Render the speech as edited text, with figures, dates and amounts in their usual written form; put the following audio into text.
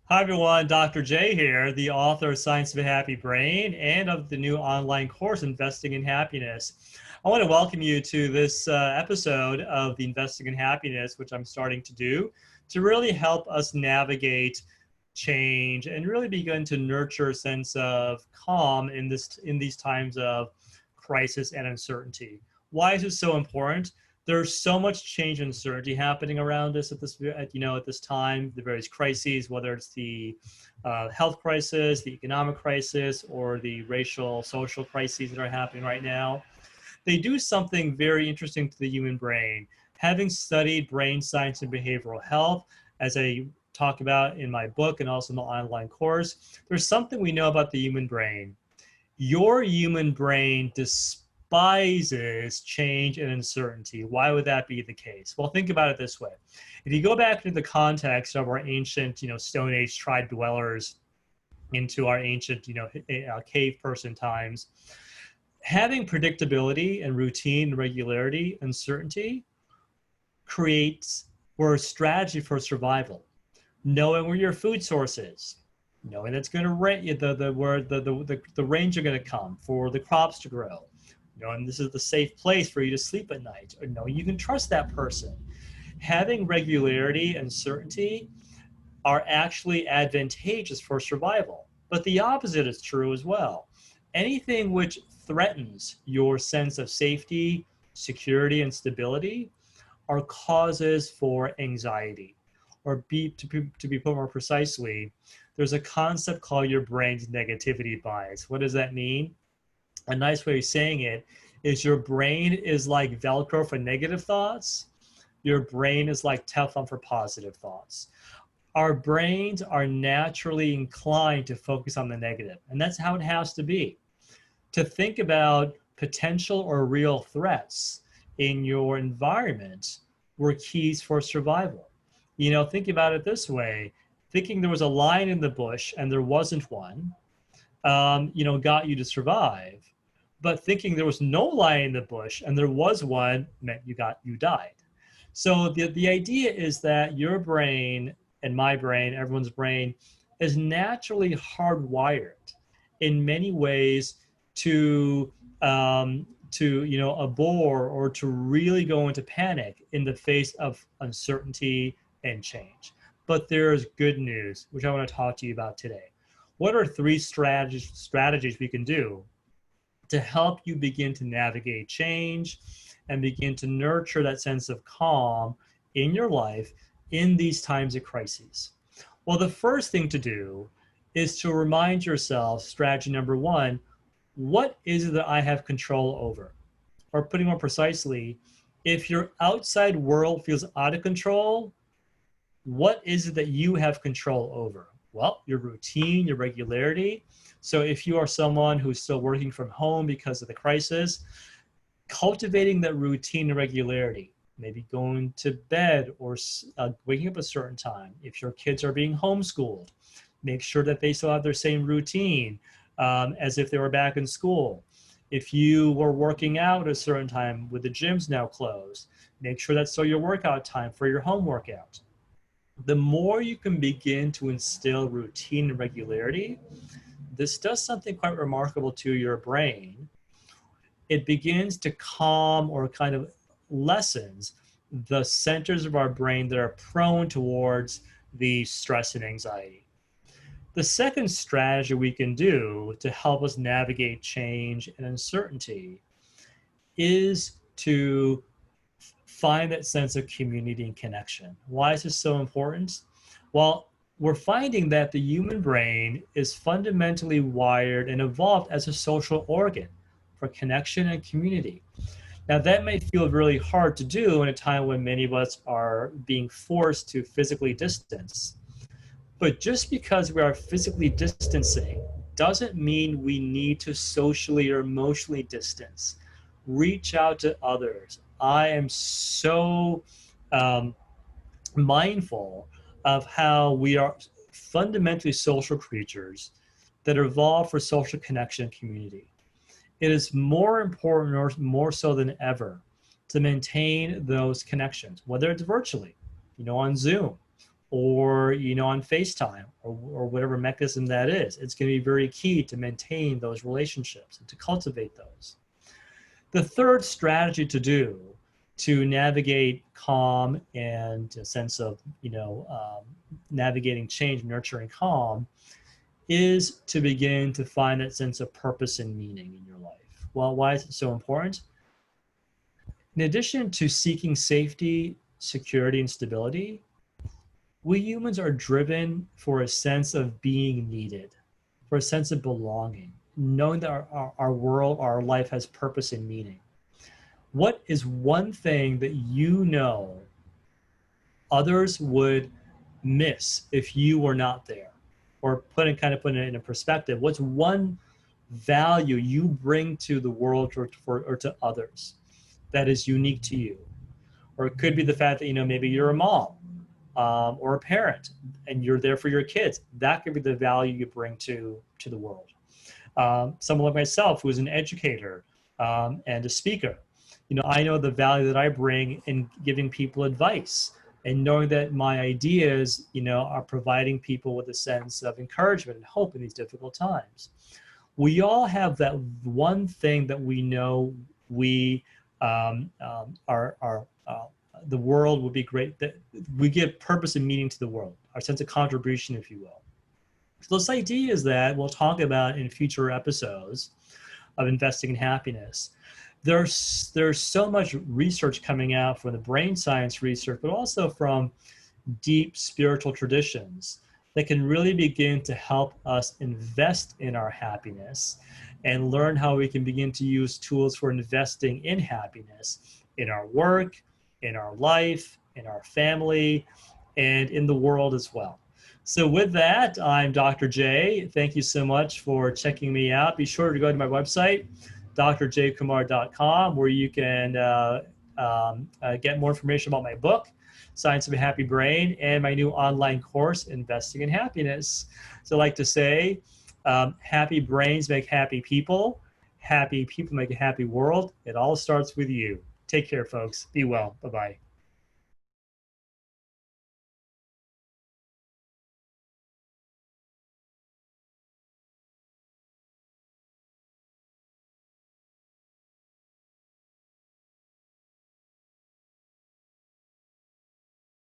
Hi everyone, Dr. J here, the author of Science of a Happy Brain and of the new online course, Investing in Happiness. I want to welcome you to this episode of the Investing in Happiness, which I'm starting to do to really help us navigate change and really begin to nurture a sense of calm in these times of crisis and uncertainty. Why is it so important? There's so much change and uncertainty happening around us at this time, the various crises, whether it's the health crisis, the economic crisis, or the racial, social crises that are happening right now. They do something very interesting to the human brain. Having studied brain science and behavioral health, as I talk about in my book and also in the online course, there's something we know about the human brain. Your human brain despises change and uncertainty. Why would that be the case? Well, think about it this way. If you go back to the context of our ancient, Stone Age tribe dwellers into our ancient, cave person times, having predictability and routine, regularity, uncertainty creates or a strategy for survival. Knowing where your food source is, knowing that's going to rain, where the rains are going to come for the crops to grow, knowing this is the safe place for you to sleep at night, or knowing you can trust that person. Having regularity and certainty are actually advantageous for survival. But the opposite is true as well. Anything which threatens your sense of safety, security, and stability are causes for anxiety. To be put more precisely, there's a concept called your brain's negativity bias. What does that mean? A nice way of saying it is your brain is like Velcro for negative thoughts. Your brain is like Teflon for positive thoughts. Our brains are naturally inclined to focus on the negative, and that's how it has to be. To think about potential or real threats in your environment were keys for survival. Think about it this way. Thinking there was a lion in the bush and there wasn't one, got you to survive. But thinking there was no lion in the bush and there was one meant you died. So the idea is that your brain and my brain, everyone's brain, is naturally hardwired in many ways to abhor or to really go into panic in the face of uncertainty and change. But there's good news, which I want to talk to you about today. What are three strategies we can do to help you begin to navigate change and begin to nurture that sense of calm in your life in these times of crises? Well, the first thing to do is to remind yourself, strategy number one, what is it that I have control over? Or putting more precisely, if your outside world feels out of control, what is it that you have control over? Well, your routine, your regularity. So if you are someone who's still working from home because of the crisis, cultivating that routine and regularity, maybe going to bed or waking up a certain time. If your kids are being homeschooled, make sure that they still have their same routine as if they were back in school. If you were working out at a certain time with the gyms now closed, make sure that's still your workout time for your home workout. The more you can begin to instill routine and regularity, this does something quite remarkable to your brain. It begins to calm or kind of lessens the centers of our brain that are prone towards the stress and anxiety. The second strategy we can do to help us navigate change and uncertainty is to find that sense of community and connection. Why is this so important? Well, we're finding that the human brain is fundamentally wired and evolved as a social organ for connection and community. Now, that may feel really hard to do in a time when many of us are being forced to physically distance. But just because we are physically distancing doesn't mean we need to socially or emotionally distance. Reach out to others. I am so mindful of how we are fundamentally social creatures that evolve for social connection and community. It is more important or more so than ever to maintain those connections, whether it's virtually, on Zoom, or, on FaceTime or whatever mechanism that is. It's going to be very key to maintain those relationships and to cultivate those. The third strategy to do to navigate calm and a sense of, navigating change, nurturing calm, is to begin to find that sense of purpose and meaning in your life. Well, why is it so important? In addition to seeking safety, security, and stability, we humans are driven for a sense of being needed, for a sense of belonging, knowing that our world, our life has purpose and meaning. What is one thing that others would miss if you were not there? Or put it in a perspective, what's one value you bring to the world or to others that is unique to you? Or it could be the fact that, maybe you're a mom or a parent and you're there for your kids. That could be the value you bring to the world. Someone like myself who is an educator and a speaker, I know the value that I bring in giving people advice and knowing that my ideas, are providing people with a sense of encouragement and hope in these difficult times. We all have that one thing that we know we the world would be great, that we give purpose and meaning to the world, our sense of contribution, if you will. So this idea is that we'll talk about in future episodes of Investing in Happiness. There's so much research coming out from the brain science research, but also from deep spiritual traditions that can really begin to help us invest in our happiness and learn how we can begin to use tools for investing in happiness in our work, in our life, in our family, and in the world as well. So with that, I'm Dr. J. Thank you so much for checking me out. Be sure to go to my website, drjkumar.com, where you can get more information about my book, Science of a Happy Brain, and my new online course, Investing in Happiness. So I like to say, happy brains make happy people make a happy world. It all starts with you. Take care, folks. Be well. Bye-bye.